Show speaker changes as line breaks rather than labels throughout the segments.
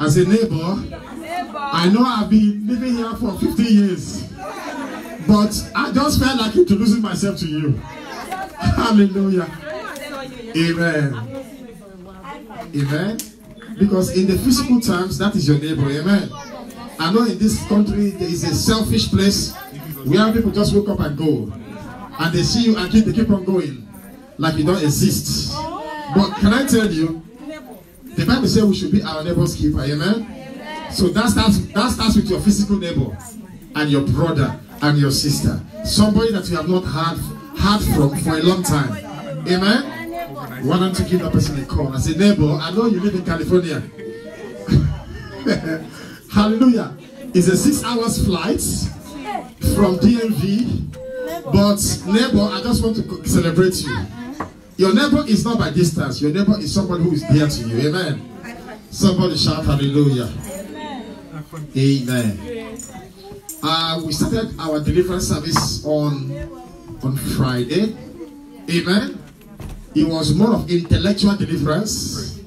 As a neighbor, I know I've been living here for 15 years, but I just felt like introducing myself to you. Hallelujah. Amen. Amen. Because in the physical terms, that is your neighbor. Amen. I know in this country there is a selfish place where people just wake up and go, and they see you and they keep on going like you don't exist. But can I tell you, the Bible says we should be our neighbor's keeper. Amen. So that starts with your physical neighbor and your brother and your sister, somebody that you have not heard from for a long time. Amen. Why don't you give that person a call? I say, neighbor, I know you live in California. Hallelujah. It's a 6 hours flight from DMV. But neighbor, I just want to celebrate you. Your neighbor is not by distance. Your neighbor is somebody who is dear to you. Amen. Somebody shout hallelujah. Amen. We started our deliverance service on Friday. Amen. It was more of intellectual deliverance.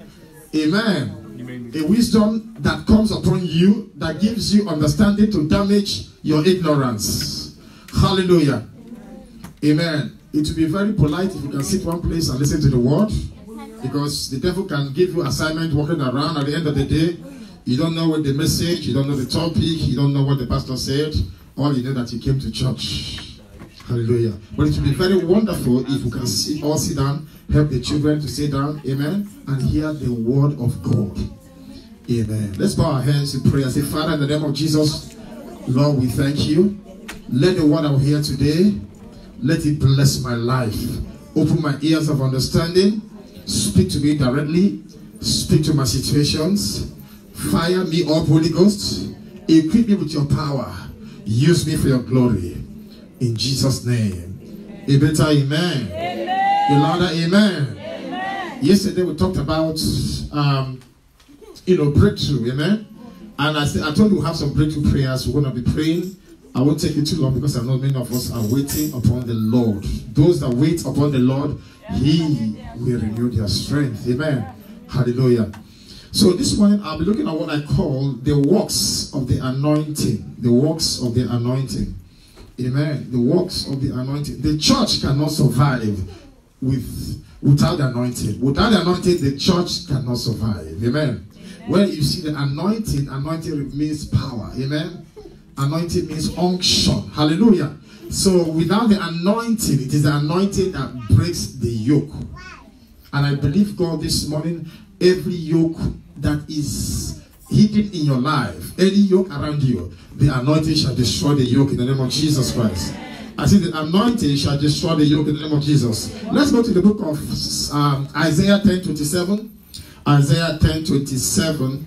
Amen. A wisdom that comes upon you that gives you understanding to damage your ignorance. Hallelujah. Amen. It will be very polite if you can sit one place and listen to the word, because the devil can give you assignment walking around. At the end of the day, you don't know what the message, you don't know the topic, you don't know what the pastor said. All you know that you came to church. Hallelujah. But it will be very wonderful if you can all sit down, help the children to sit down, amen, and hear the word of God. Amen. Let's bow our hands in prayer. Say, Father, in the name of Jesus, Lord, we thank you. Let the word I will hear today, let it bless my life. Open my ears of understanding. Speak to me directly. Speak to my situations. Fire me up, Holy Ghost. Equip me with your power. Use me for your glory. In Jesus' name. A better amen. Amen. A louder amen. Amen. Yesterday we talked about breakthrough. Amen. And I told you we have some breakthrough prayers. We're going to be praying. I won't take it too long because I know many of us are waiting upon the Lord. Those that wait upon the Lord, He will renew their strength. Amen. Hallelujah. So this morning I'll be looking at what I call the works of the anointing. The works of the anointing. Amen. The works of the anointing. The church cannot survive without the anointing. Without the anointing, the church cannot survive. Amen. When you see the anointing means power. Amen. Anointing means unction. Hallelujah. So without the anointing, it is the anointing that breaks the yoke. And I believe God this morning, every yoke that is hidden in your life, any yoke around you, the anointing shall destroy the yoke in the name of Jesus Christ. I say the anointing shall destroy the yoke in the name of Jesus. Let's go to the book of Isaiah 10:27. Isaiah 10:27.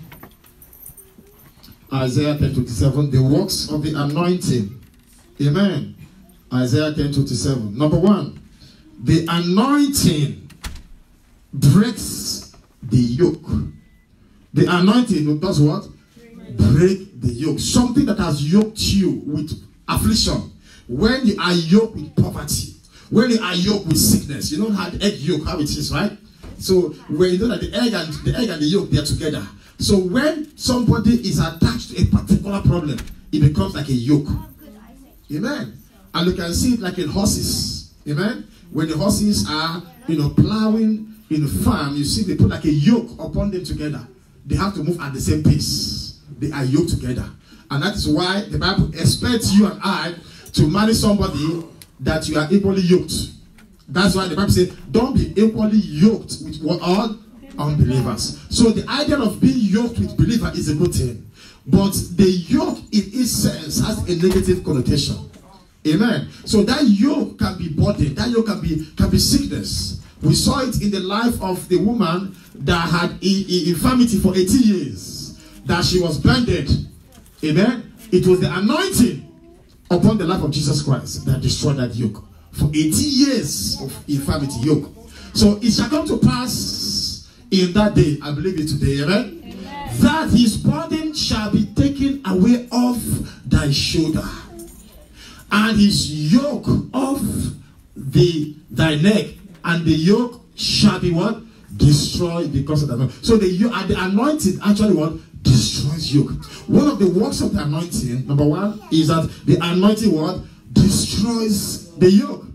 Isaiah 10:27. The works of the anointing. Amen. Isaiah 10:27. Number one, the anointing breaks the yoke. The anointing does what? Break the yoke. Something that has yoked you with affliction. When you are yoked with poverty, when you are yoked with sickness, you know how the egg yolk, how it is, right? So when you know that the egg and the yolk, they are together. So when somebody is attached to a particular problem, it becomes like a yoke. Amen. And you can see it like in horses. Amen. When the horses are, plowing in a farm, you see they put like a yoke upon them together. They have to move at the same pace. They are yoked together. And that is why the Bible expects you and I to marry somebody that you are equally yoked. That's why the Bible says, don't be equally yoked with all unbelievers. So the idea of being yoked with believer is a good thing. But the yoke in its sense has a negative connotation. Amen. So that yoke can be burden. That yoke can be sickness. We saw it in the life of the woman that had infirmity for 80 years. That she was blinded. Amen. It was the anointing upon the life of Jesus Christ that destroyed that yoke. For 80 years of infirmity yoke. So it shall come to pass in that day, I believe it today, amen? Amen. That his burden shall be taken away off thy shoulder, and his yoke off thy neck, and the yoke shall be what? Destroyed because of the anointing. So the anointing actually what? destroys yoke. One of the works of the anointing, number one, is that the anointing what? Destroys the yoke.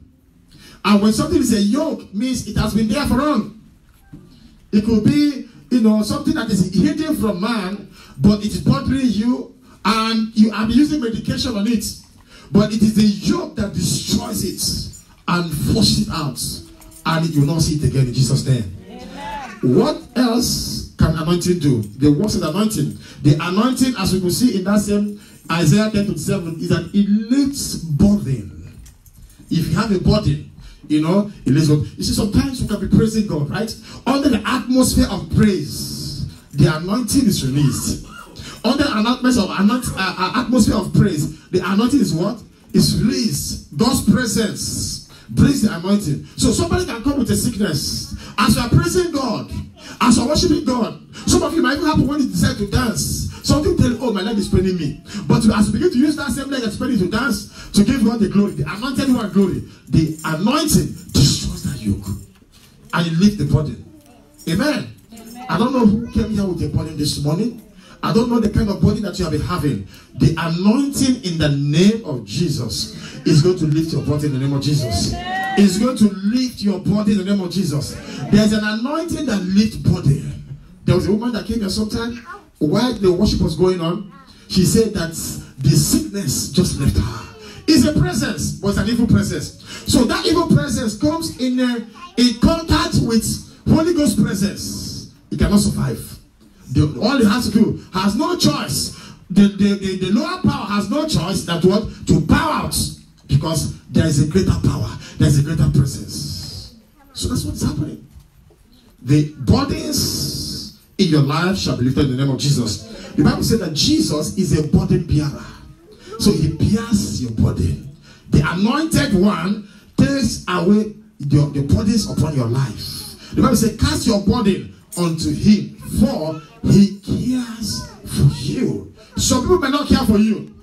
And when something is a yoke, means it has been there for long. It could be, something that is hidden from man, but it is bothering you, and you are using medication on it. But it is the yoke that destroys it and forces it out, and you will not see it again in Jesus' name. Amen. What else can anointing do? The works of the anointing. The anointing, as we can see in that same Isaiah 10:27, is that it lifts burden. If you have a burden, it lifts burden. You see, sometimes you can be praising God, right? Under the atmosphere of praise, the anointing is released. Under an atmosphere of praise, the anointing is what? Is released. God's presence brings the anointing. So somebody can come with a sickness. As you are praising God, as you are worshiping God, some of you might even happen when you decide to dance. Something tell, oh, my leg is paining me. But as you begin to use that same leg that's paining to dance, to give God the glory, the anointed one glory, the anointing destroys that yoke. And you lift the burden. Amen. Amen. I don't know who came here with a burden this morning. I don't know the kind of body that you have been having. The anointing in the name of Jesus is going to lift your body in the name of Jesus. It's going to lift your body in the name of Jesus. There's an anointing that lifts body. There was a woman that came here sometime while the worship was going on. She said that the sickness just left her. It's a presence, but it's an evil presence. So that evil presence comes in contact with Holy Ghost presence. It cannot survive. All it has to do has no choice. The lower power has no choice that what? To bow out. Because there is a greater power. There is a greater presence. So that's what's happening. The burdens in your life shall be lifted in the name of Jesus. The Bible says that Jesus is a burden bearer. So he bears your burden. The anointed one takes away the burdens upon your life. The Bible says, cast your burden unto him, for he cares for you. Some people may not care for you.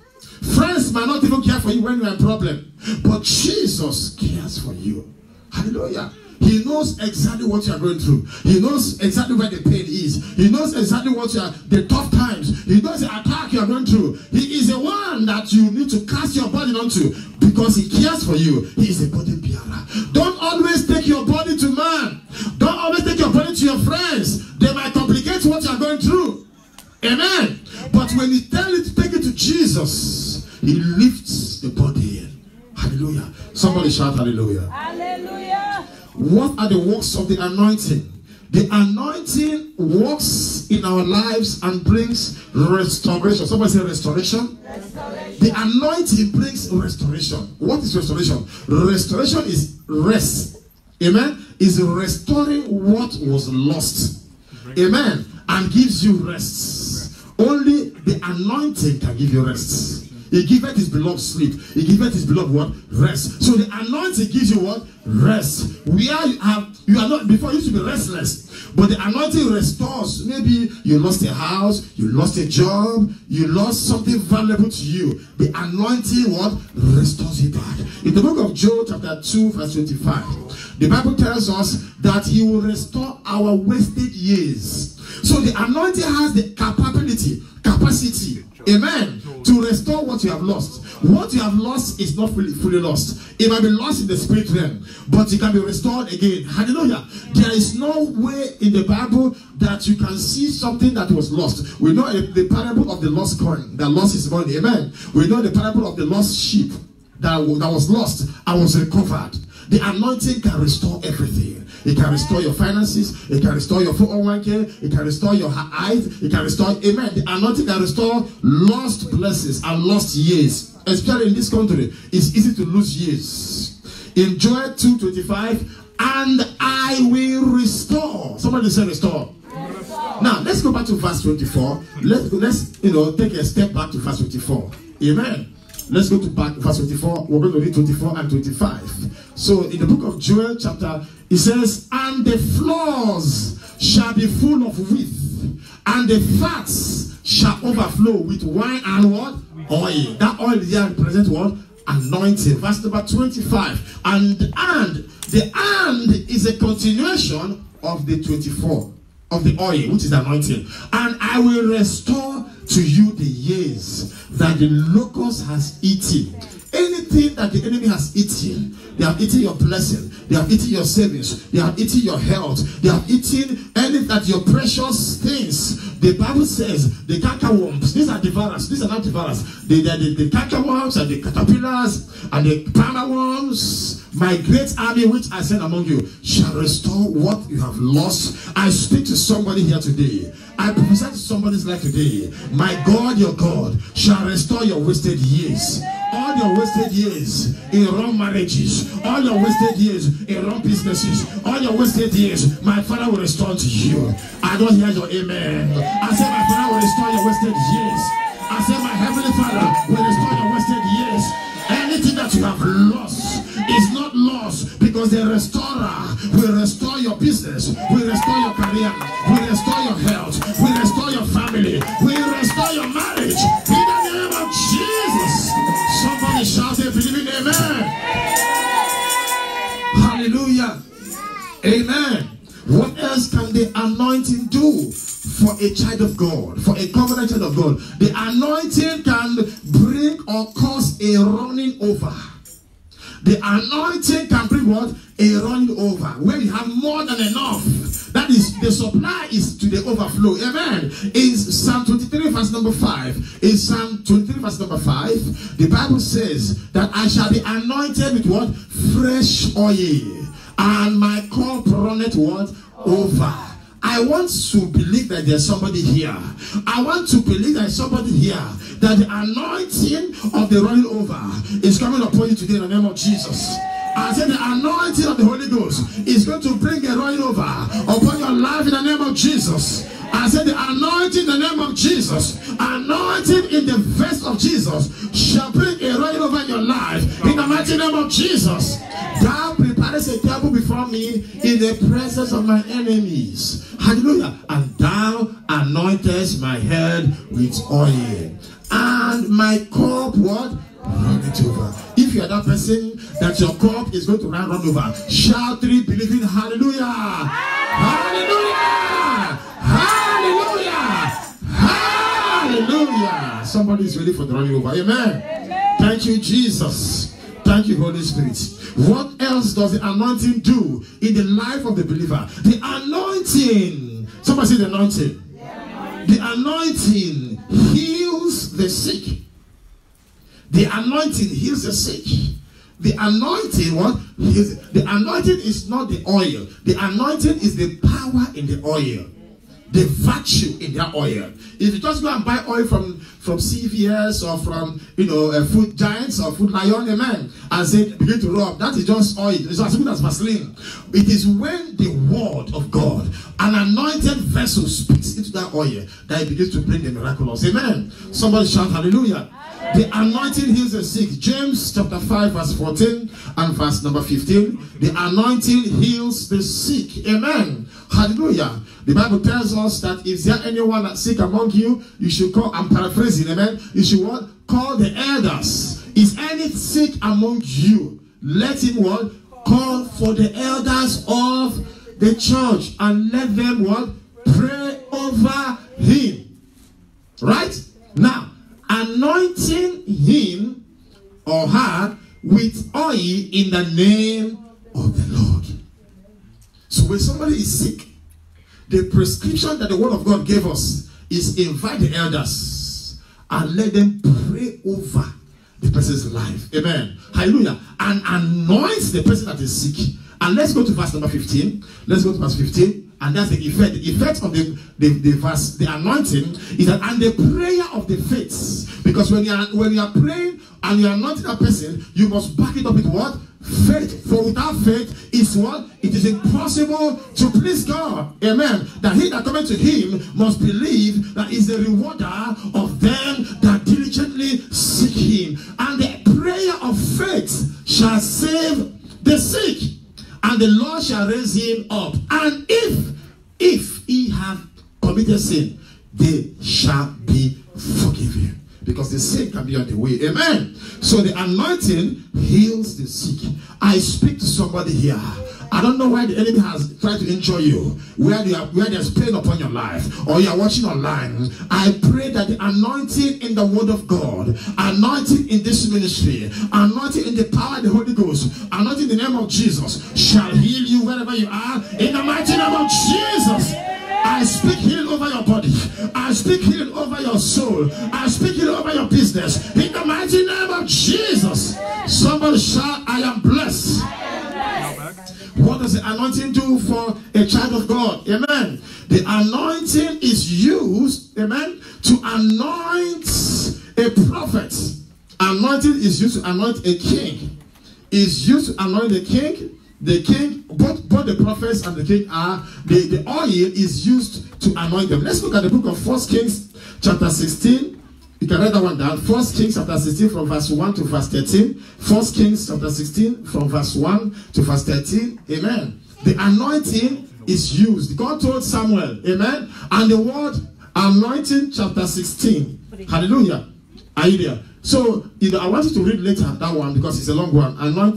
Friends might not even care for you when you are in problem. But Jesus cares for you. Hallelujah. He knows exactly what you are going through. He knows exactly where the pain is. He knows exactly what the tough times. He knows the attack you are going through. He is the one that you need to cast your burden onto, because he cares for you. He is a burden bearer. Don't always take your burden to man. Don't always take your burden to your friends. They might complicate what you are going through. Amen. But when you tell it to take it to Jesus, he lifts the burden. Hallelujah. Somebody shout hallelujah. Hallelujah. What are the works of the anointing? The anointing works in our lives and brings restoration. Somebody say restoration. Restoration. The anointing brings restoration. What is restoration? Restoration is rest. Amen. Is restoring what was lost. Amen. And gives you rest. Only the anointing can give you rest. He giveth his beloved sleep. He giveth his beloved what? Rest. So the anointing gives you what? Rest. You are not, before you used to be restless. But the anointing restores. Maybe you lost a house, you lost a job, you lost something valuable to you. The anointing what? Restores it back. In the book of Job chapter 2 verse 25, the Bible tells us that he will restore our wasted years. So the anointing has the capacity, amen, to restore what you have lost. What you have lost is not fully lost. It might be lost in the spirit realm, but it can be restored again. Hallelujah. There is no way in the Bible that you can see something that was lost. We know the parable of the lost coin that lost his money. Amen. We know the parable of the lost sheep that was lost and was recovered. The anointing can restore everything. It can restore your finances. It can restore your 401k. It can restore your eyes. It can restore, amen. The anointing can restore lost blessings and lost years. Especially in this country, it's easy to lose years. In Joel 2:25, and I will restore. Somebody say restore. Now, let's go back to verse 24. Let's take a step back to verse 24. Amen. Let's go to back verse 24. We're going to read 24 and 25. So in the book of Joel chapter, it says, and the floors shall be full of wheat, and the fats shall overflow with wine and what? Oil. That oil here represents what? Anointing. Verse number 25. And the and is a continuation of the 24. of the oil, which is the anointing. And I will restore to you the years that the locust has eaten. Anything that the enemy has eaten, they have eaten your blessing, they have eaten your savings, they have eaten your health, they have eaten any that your precious things. The Bible says the cankerworms, these are devourers, these are not devourers. The cankerworms and the caterpillars and the palmer worms, my great army which I send among you, shall restore what you have lost. I speak to somebody here today. I prophesy to somebody's life today. My God, your God, shall restore your wasted years. All your wasted years in wrong marriages, all your wasted years in wrong businesses, all your wasted years, my Father will restore to you. I don't hear your amen. I say my Father will restore your wasted years. I say my Heavenly Father will restore your wasted years. Anything that you have lost is not lost, because the restorer will restore your business, will restore your career, will restore your health, will restore your family, will restore your marriage. In the name of Jesus. Somebody shout a believing amen. Hallelujah. Amen. What else can the anointing do for a child of God, for a covenant child of God? The anointing can bring or cause a running over. The anointing can bring what? A running over. Where you have more than enough. That is, the supply is to the overflow. Amen. In Psalm 23 verse number 5. In Psalm 23 verse number 5, the Bible says that I shall be anointed with what? Fresh oil. And my cup runneth what? Over. I want to believe that there's somebody here. I want to believe that there's somebody here, that the anointing of the running over is coming upon you today in the name of Jesus. I said the anointing of the Holy Ghost is going to bring a running over upon your life in the name of Jesus. I said the anointing in the name of Jesus, anointing in the vest of Jesus, shall bring a running over in your life in the mighty name of Jesus. Thou preparest a table before me in the presence of my enemies. Hallelujah. And thou anointest my head with oil, and my cup what? Run it over. If you are that person that your cup is going to run over, shout 3 believing hallelujah. Hallelujah. Hallelujah. Hallelujah. Somebody is ready for the running over. Amen. Thank you, Jesus. Thank you, Holy Spirit. What else does the anointing do in the life of the believer? The anointing. Somebody say the anointing. The anointing heals the sick. The anointing heals the sick. The anointing, what? The anointing is not the oil. The anointing is the power in the oil. The virtue in that oil. If you just go and buy oil from CVS or from Food Giants or Food Lion, amen, and say begin to rub, that is just oil. It's as good as Vaseline. It is when the word of God, an anointed vessel, speaks into that oil, that it begins to bring the miraculous. Amen. Somebody shout hallelujah. The anointing heals the sick. James chapter 5 verse 14 and verse number 15. The anointing heals the sick. Amen. Hallelujah. The Bible tells us that if there anyone that's sick among you, you should call, I'm paraphrasing, amen, you should what? Call the elders. Is any sick among you? Let him what? Call for the elders of the church and let them what? Pray over him. Right? Now, anointing him or her with oil in the name of the Lord. So when somebody is sick, the prescription that the word of God gave us is invite the elders and let them pray over the person's life. Amen. Hallelujah. And anoint the person that is sick. And let's go to verse number 15. Let's go to verse 15. And that's the effect. The effect of the verse, the anointing, is that, and the prayer of the faith. Because when you are praying and you are anointing a person, you must back it up with what? Faith. For without faith is what? It is impossible to please God. Amen. That he that cometh to him must believe that is the rewarder of them that diligently seek him. And the prayer of faith shall save the sick, and the Lord shall raise him up. And if he have committed sin, they shall be forgiven. because the sick can be on the way. Amen. So the anointing heals the sick. I speak to somebody here. I don't know why the enemy has tried to injure you, where there's pain upon your life, or you are watching online. I pray that the anointing in the word of God, anointing in this ministry, anointing in the power of the Holy Ghost, anointing in the name of Jesus shall heal you wherever you are. In the mighty name of Jesus, I speak healing over your body. I speak healing over your soul. I speak healing over your business. In the mighty name of Jesus. Somebody shout, I am blessed. What does the anointing do for a child of God? Amen. The anointing is used, amen, to anoint a prophet. Anointing is used to anoint a king. Is used to anoint the king. The king, both the prophets and the king are, the oil is used to anoint them. Let's look at the book of 1 Kings chapter 16. You can write that one down. 1 Kings chapter 16 from verse 1 to verse 13. 1 Kings chapter 16 from verse 1 to verse 13. Amen. The anointing is used. God told Samuel, amen. And the word anointing chapter 16. Hallelujah. Are you there? So, I want you to read later that one because it's a long one. 1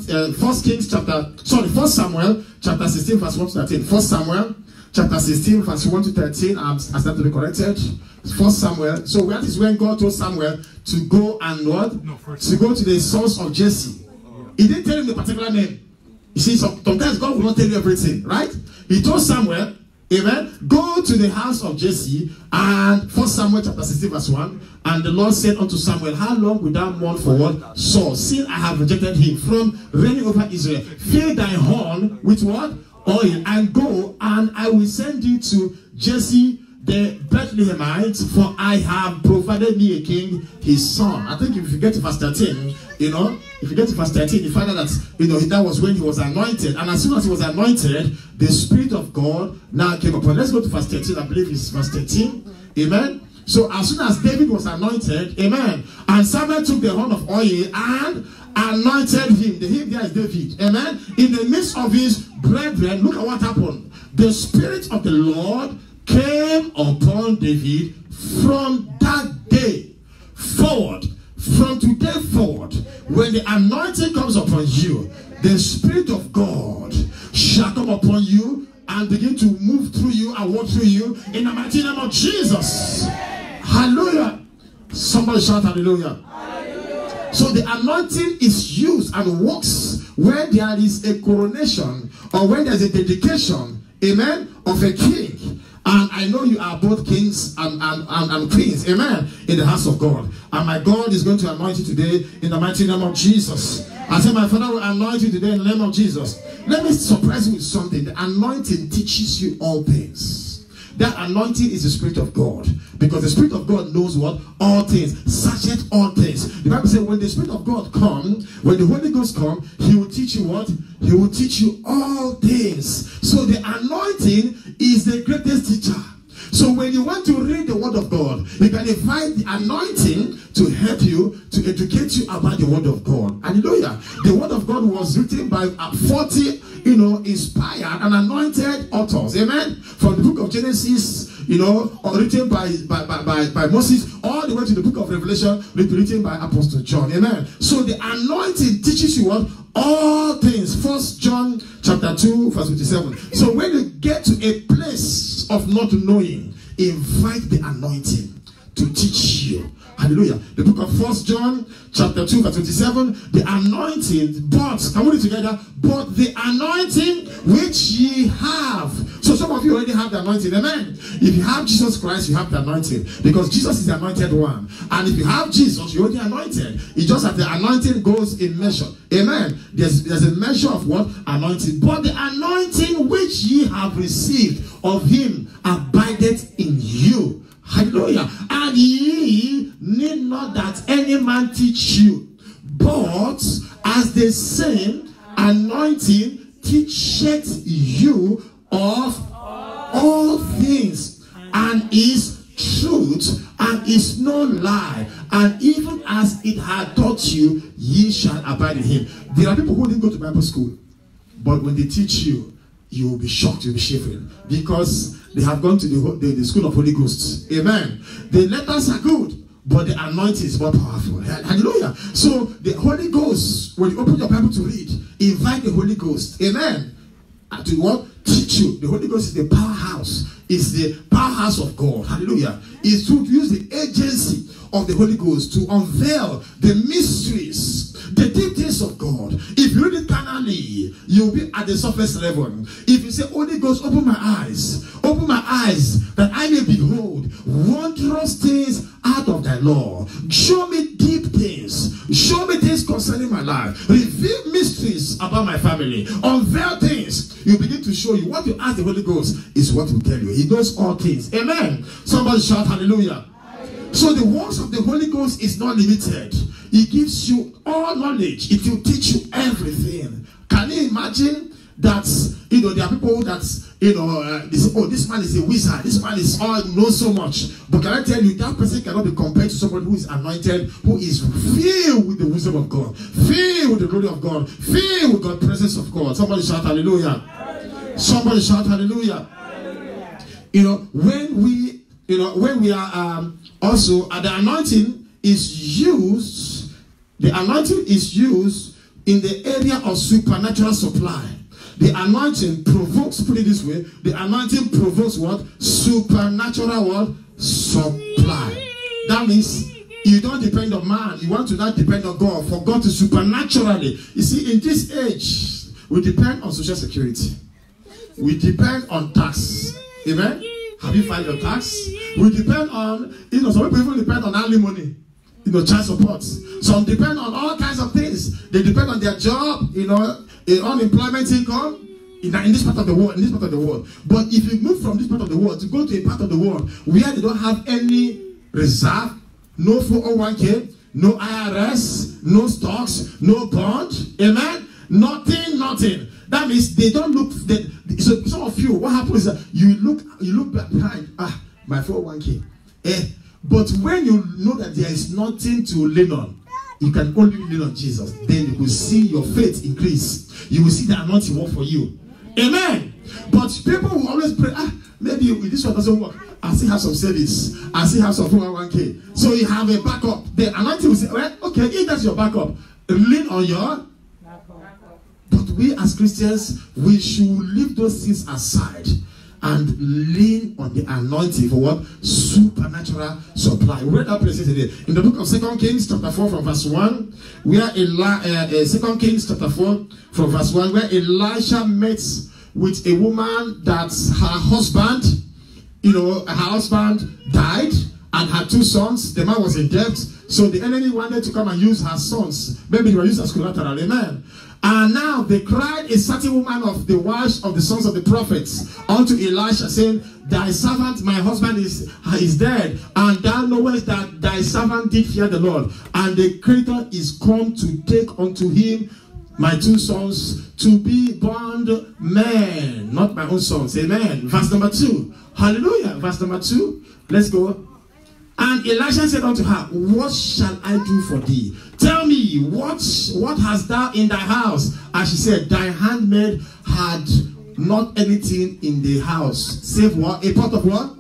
Samuel chapter 16 verse 1 to 13. 1 Samuel chapter 16 verse 1 to 13. I stand to be corrected. 1 Samuel. So that is when God told Samuel to go and what? To go to the sons of Jesse. He didn't tell him the particular name. You see, sometimes God will not tell you everything, right? He told Samuel, amen, go to the house of Jesse. And 1 Samuel chapter 16 verse 1. And the Lord said unto Samuel, how long wilt thou mourn for what? Saul, seeing I have rejected him from reigning over Israel. Fill thy horn with what? Oil, and go, and I will send you to Jesse the Bethlehemite, for I have provided me a king, his son. I think if you get to verse 13, if you get to verse 13, you find out that, that was when he was anointed. And as soon as he was anointed, the Spirit of God now came upon. Let's go to verse 13. I believe it's verse 13. Amen. So as soon as David was anointed, amen, and Samuel took the horn of oil and anointed him. The him there is David. Amen. In the midst of his brethren, look at what happened. The Spirit of the Lord came upon David from that day forward. From today forward, when the anointing comes upon you, the Spirit of God shall come upon you and begin to move through you and walk through you in the mighty name of Jesus. Hallelujah. Somebody shout hallelujah. Hallelujah. So the anointing is used and works when there is a coronation or when there is a dedication, amen, of a king. And I know you are both kings and queens, amen, in the house of God. And my God is going to anoint you today in the mighty name of Jesus. I say my Father will anoint you today in the name of Jesus. Let me surprise you with something. The anointing teaches you all things. That anointing is the Spirit of God. Because the Spirit of God knows what? All things. Searcheth all things. The Bible says when the Spirit of God comes, when the Holy Ghost comes, He will teach you what? He will teach you all things. So the anointing is the greatest teacher. So when you want to read the Word of God, you can invite the anointing to help you, to educate you about the Word of God. Hallelujah. The Word of God was written by 40, inspired and anointed authors. Amen. From the book of Genesis, or written by Moses, all the way to the book of Revelation, written by Apostle John. Amen. So the anointing teaches you what? All things. 1 John chapter 2 verse 57. So when you get to a place of not knowing, invite the anointing to teach you. Hallelujah. The book of 1 John chapter 2 verse 27. The anointing, but, can we read together? But the anointing which ye have. So some of you already have the anointing. Amen. If you have Jesus Christ, you have the anointing. Because Jesus is the anointed one. And if you have Jesus, you're already anointed. It's just that the anointing goes in measure. Amen. There's a measure of what? Anointing. But the anointing which ye have received of him abideth in you. Hallelujah. And ye need not that any man teach you, but as the same anointing teacheth you of all things, and is truth, and is no lie, and even as it had taught you, ye shall abide in him. There are people who didn't go to Bible school, but when they teach you, you will be shocked, you'll be shivering, because they have gone to the school of Holy Ghost. Amen. The letters are good, but the anointing is more powerful. Hallelujah. So the Holy Ghost, when you open your Bible to read, invite the Holy Ghost. Amen. And to what? Teach you. The Holy Ghost is the powerhouse. It's the powerhouse of God. Hallelujah. It's to use the agency of the Holy Ghost to unveil the mysteries, the deep things of God. If you read it carnally, you'll be at the surface level. If you say, Holy Ghost, open my eyes that I may behold wondrous things out of thy law. Show me deep things. Show me things concerning my life. Reveal mysteries about my family. Unveil things. You begin to show you. What you ask the Holy Ghost is what will tell you. He knows all things. Amen. Somebody shout hallelujah. So the works of the Holy Ghost is not limited. He gives you all knowledge. It will teach you everything. Can you imagine that, there are people that, they say, oh, this man is a wizard. This man is knows so much. But can I tell you, that person cannot be compared to somebody who is anointed, who is filled with the wisdom of God, filled with the glory of God, filled with the presence of God. Somebody shout hallelujah. Hallelujah. Somebody shout hallelujah. Hallelujah. When we are also, the anointing is used in the area of supernatural supply. The anointing provokes, put it this way, the anointing provokes what? Supernatural what? Supply. That means you don't depend on man. You want to not depend on God. For God to supernaturally. You see, in this age, we depend on social security. We depend on tax. Amen? Have you filed your tax? We depend on, some people even depend on alimony, child support. Some depend on all kinds of things. They depend on their job, unemployment income in this part of the world. But if you move from this part of the world to go to a part of the world where they don't have any reserve, no 401k, no IRS, no stocks, no bond, amen? Nothing. That means they don't look. So some of you, what happens is that you look behind. My 401k. But when you know that there is nothing to lean on, you can only lean on Jesus. Then you will see your faith increase. You will see the anointing work for you. Amen. But people will always pray. Maybe this one doesn't work. I still have some savings. I still have some 401k. So you have a backup. The anointing will say, well, okay, if that's your backup, lean on your. But we as Christians, we should leave those things aside and lean on the anointing for what? Supernatural supply. We read that place today. In the book of 2 Kings chapter 4 from verse 1, where 2 Kings chapter 4 from verse 1, where Elisha met with a woman that her husband died and had 2 sons. The man was in debt. So the enemy wanted to come and use her sons. Maybe they were used as collateral. Amen. And now they cried a certain woman of the wives of the sons of the prophets unto Elisha, saying, thy servant, my husband, is dead, and thou knowest that thy servant did fear the Lord, and the Creator is come to take unto him my 2 sons to be bondmen, not my own sons. Amen. Verse number 2. Hallelujah. Verse number 2. Let's go. And Elisha said unto her, what shall I do for thee? Tell me, what hast thou in thy house? And she said, thy handmaid had not anything in the house, save what? A pot of what?